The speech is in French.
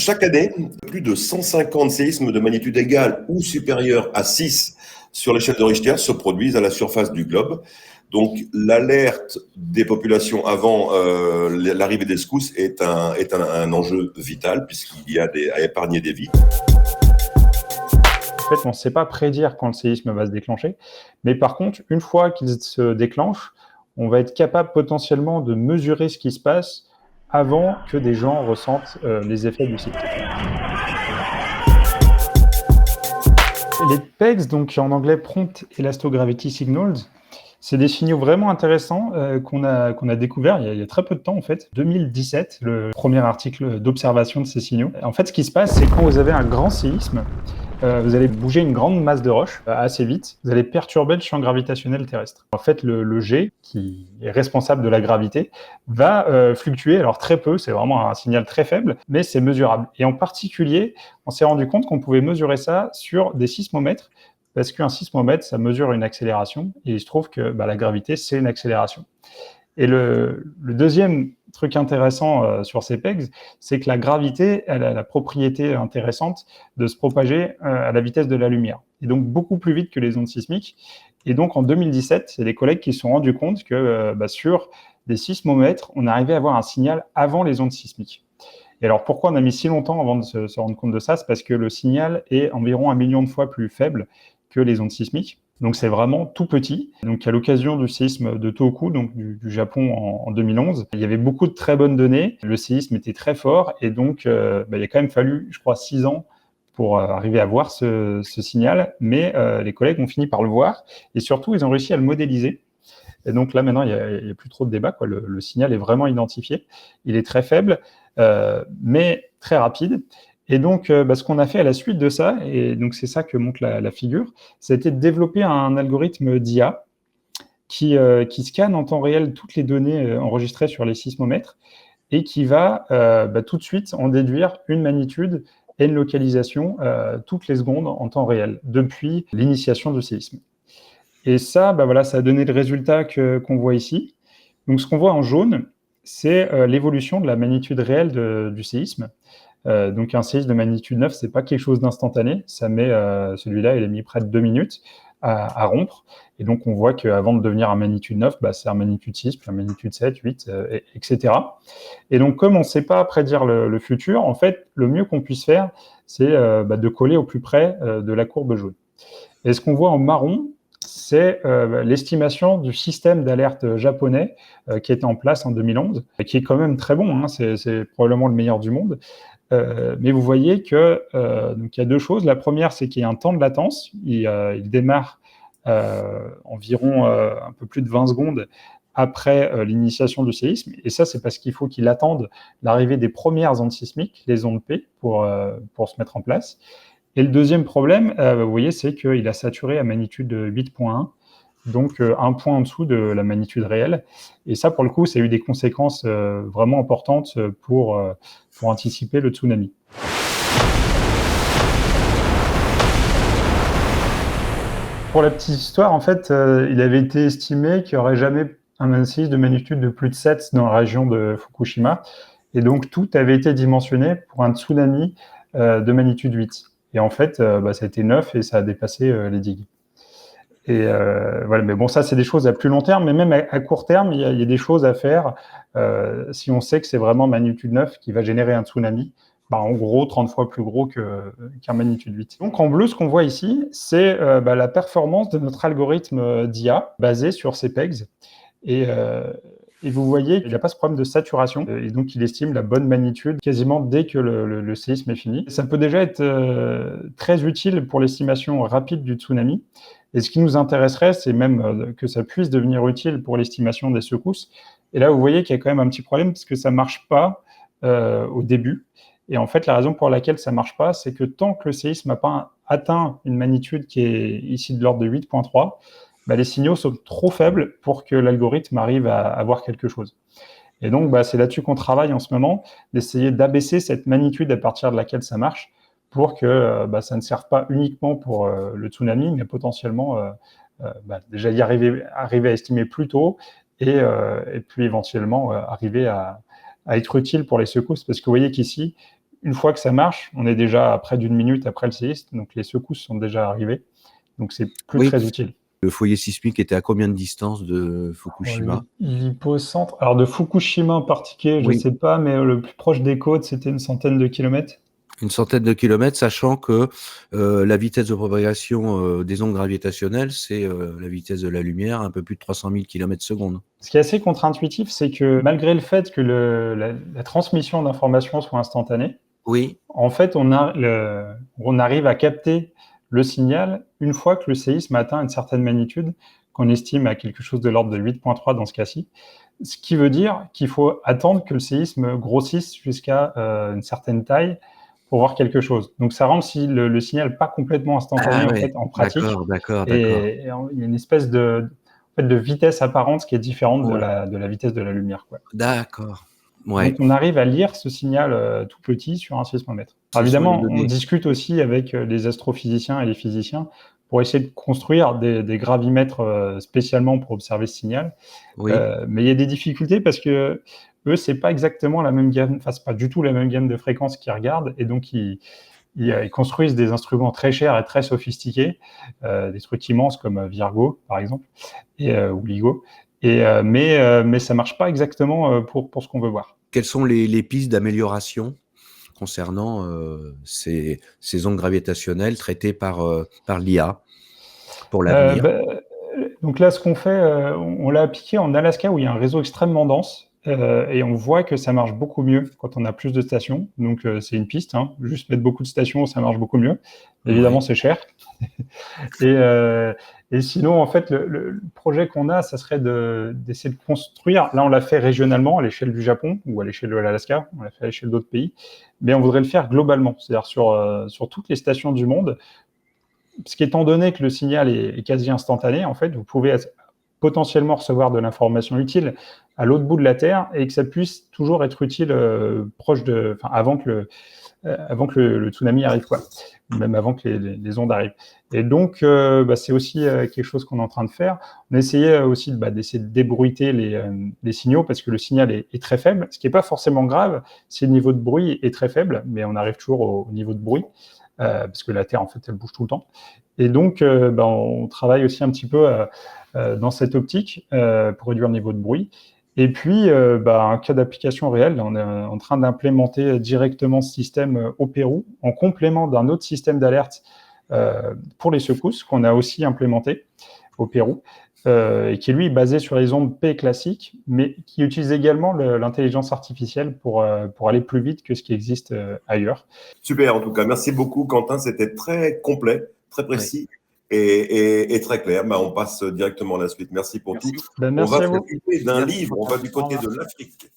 Chaque année, plus de 150 séismes de magnitude égale ou supérieure à 6 sur l'échelle de Richter se produisent à la surface du globe. Donc, l'alerte des populations avant l'arrivée des secousses est un enjeu vital puisqu'il y a à épargner des vies. En fait, on ne sait pas prédire quand le séisme va se déclencher, mais par contre, une fois qu'il se déclenche, on va être capable potentiellement de mesurer ce qui se passe avant que des gens ressentent les effets du séisme. Les PEGS, donc en anglais Prompt Elastogravity Signals, c'est des signaux vraiment intéressants qu'on a découvert il y a très peu de temps en fait. 2017, le premier article d'observation de ces signaux. En fait, ce qui se passe, c'est quand vous avez un grand séisme, vous allez bouger une grande masse de roches assez vite, vous allez perturber le champ gravitationnel terrestre. En fait, le G, qui est responsable de la gravité, va fluctuer, alors très peu, c'est vraiment un signal très faible, mais c'est mesurable. Et en particulier, on s'est rendu compte qu'on pouvait mesurer ça sur des sismomètres, parce qu'un sismomètre, ça mesure une accélération, et il se trouve que la gravité, c'est une accélération. Et le deuxième truc intéressant sur ces PEGs, c'est que la gravité, elle a la propriété intéressante de se propager à la vitesse de la lumière, et donc beaucoup plus vite que les ondes sismiques. Et donc en 2017, c'est des collègues qui se sont rendus compte que sur des sismomètres, on arrivait à avoir un signal avant les ondes sismiques. Et alors pourquoi on a mis si longtemps avant de se rendre compte de ça? C'est parce que le signal est environ 1 million de fois plus faible que les ondes sismiques. Donc c'est vraiment tout petit. Donc à l'occasion du séisme de Tohoku, donc du Japon en 2011, il y avait beaucoup de très bonnes données. Le séisme était très fort et donc il a quand même fallu, je crois, 6 ans pour arriver à voir ce signal. Mais les collègues ont fini par le voir et surtout ils ont réussi à le modéliser. Et donc là maintenant il y a plus trop de débat, quoi. Le signal est vraiment identifié. Il est très faible, mais très rapide. Et donc, ce qu'on a fait à la suite de ça, et donc c'est ça que montre la figure, c'était de développer un algorithme d'IA qui scanne en temps réel toutes les données enregistrées sur les sismomètres et qui va tout de suite en déduire une magnitude et une localisation toutes les secondes en temps réel depuis l'initiation du séisme. Et ça, ça a donné le résultat qu'on voit ici. Donc, ce qu'on voit en jaune, c'est l'évolution de la magnitude réelle du séisme. Donc un séisme de magnitude 9, c'est pas quelque chose d'instantané. Ça met celui-là, il est mis près de 2 minutes à rompre. Et donc on voit qu'avant de devenir un magnitude 9, c'est un magnitude 6, puis un magnitude 7, 8, etc. Et donc comme on ne sait pas prédire le futur, en fait, le mieux qu'on puisse faire, c'est de coller au plus près de la courbe jaune. Et ce qu'on voit en marron, c'est l'estimation du système d'alerte japonais qui était en place en 2011, qui est quand même très bon, hein, c'est probablement le meilleur du monde. Mais vous voyez que donc il y a deux choses. La première, c'est qu'il y a un temps de latence. Il démarre environ un peu plus de 20 secondes après l'initiation du séisme. Et ça, c'est parce qu'il faut qu'il attende l'arrivée des premières ondes sismiques, les ondes P, pour se mettre en place. Et le deuxième problème, vous voyez, c'est qu'il a saturé à magnitude 8.1, donc un point en dessous de la magnitude réelle. Et ça, pour le coup, ça a eu des conséquences vraiment importantes pour anticiper le tsunami. Pour la petite histoire, en fait, il avait été estimé qu'il n'y aurait jamais un séisme de magnitude de plus de 7 dans la région de Fukushima. Et donc, tout avait été dimensionné pour un tsunami de magnitude 8. Et en fait, ça a été 9 et ça a dépassé les digues. Et voilà, mais bon, ça, c'est des choses à plus long terme, mais même à court terme, il y a des choses à faire. Si on sait que c'est vraiment magnitude 9 qui va générer un tsunami, en gros, 30 fois plus gros qu'un magnitude 8. Donc, en bleu, ce qu'on voit ici, c'est la performance de notre algorithme d'IA basé sur ces PEGs. Et vous voyez qu'il n'y a pas ce problème de saturation, et donc il estime la bonne magnitude quasiment dès que le séisme est fini. Ça peut déjà être très utile pour l'estimation rapide du tsunami, et ce qui nous intéresserait, c'est même que ça puisse devenir utile pour l'estimation des secousses. Et là, vous voyez qu'il y a quand même un petit problème, parce que ça ne marche pas au début. Et en fait, la raison pour laquelle ça ne marche pas, c'est que tant que le séisme n'a pas atteint une magnitude qui est ici de l'ordre de 8.3, les signaux sont trop faibles pour que l'algorithme arrive à avoir quelque chose. Et donc, c'est là-dessus qu'on travaille en ce moment, d'essayer d'abaisser cette magnitude à partir de laquelle ça marche, pour que ça ne serve pas uniquement pour le tsunami, mais potentiellement déjà y arriver à estimer plus tôt, et puis éventuellement arriver à être utile pour les secousses. Parce que vous voyez qu'ici, une fois que ça marche, on est déjà à près d'une minute après le séisme, donc les secousses sont déjà arrivées, donc c'est plus très utile. Le foyer sismique était à combien de distance de Fukushima? L'hypocentre, alors de Fukushima en particulier, je ne sais pas, mais le plus proche des côtes, c'était une centaine de kilomètres. Une centaine de kilomètres, sachant que la vitesse de propagation des ondes gravitationnelles, c'est la vitesse de la lumière, un peu plus de 300 000 km/s. Ce qui est assez contre-intuitif, c'est que malgré le fait que la transmission d'informations soit instantanée, en fait, on arrive à capter le signal une fois que le séisme atteint une certaine magnitude, qu'on estime à quelque chose de l'ordre de 8,3 dans ce cas-ci. Ce qui veut dire qu'il faut attendre que le séisme grossisse jusqu'à une certaine taille pour voir quelque chose. Donc, ça rend le signal pas complètement instantané en fait, en pratique. D'accord. Et il y a une espèce de vitesse apparente qui est différente de la vitesse de la lumière. D'accord. Donc, on arrive à lire ce signal tout petit sur un sismomètre. Alors, évidemment, on discute aussi avec les astrophysiciens et les physiciens pour essayer de construire des gravimètres spécialement pour observer ce signal. Mais il y a des difficultés parce que eux, c'est pas exactement la même gamme, enfin, c'est pas du tout la même gamme de fréquences qu'ils regardent, et donc ils construisent des instruments très chers et très sophistiqués, des trucs immenses comme Virgo, par exemple, ou LIGO, mais ça marche pas exactement pour ce qu'on veut voir. Quelles sont les pistes d'amélioration concernant ces ondes gravitationnelles traitées par l'IA pour l'avenir? Donc là, ce qu'on fait, on l'a appliqué en Alaska où il y a un réseau extrêmement dense. Et on voit que ça marche beaucoup mieux quand on a plus de stations. Donc, c'est une piste. Juste mettre beaucoup de stations, ça marche beaucoup mieux. Évidemment, c'est cher. Et sinon, en fait, le projet qu'on a, ça serait d'essayer de construire. Là, on l'a fait régionalement à l'échelle du Japon ou à l'échelle de l'Alaska. On l'a fait à l'échelle d'autres pays. Mais on voudrait le faire globalement, c'est-à-dire sur toutes les stations du monde. Parce qu'étant donné que le signal est quasi instantané, en fait, vous pouvez potentiellement recevoir de l'information utile à l'autre bout de la Terre et que ça puisse toujours être utile avant que le tsunami arrive, même avant que les ondes arrivent. Et donc, c'est aussi quelque chose qu'on est en train de faire. On essayait aussi d'essayer de débruiter les signaux parce que le signal est très faible, ce qui n'est pas forcément grave si le niveau de bruit est très faible, mais on arrive toujours au niveau de bruit. Parce que la Terre, en fait, elle bouge tout le temps. Et donc, on travaille aussi un petit peu dans cette optique pour réduire le niveau de bruit. Et puis, un cas d'application réelle, on est en train d'implémenter directement ce système au Pérou, en complément d'un autre système d'alerte pour les secousses qu'on a aussi implémenté au Pérou, et qui, lui, est basé sur les ondes P classiques, mais qui utilise également l'intelligence artificielle pour aller plus vite que ce qui existe ailleurs. Super, en tout cas. Merci beaucoup, Quentin. C'était très complet, très précis et très clair. On passe directement à la suite. Merci pour tout. Merci on va à vous. s'occuper d'un livre. On va du côté de l'Afrique.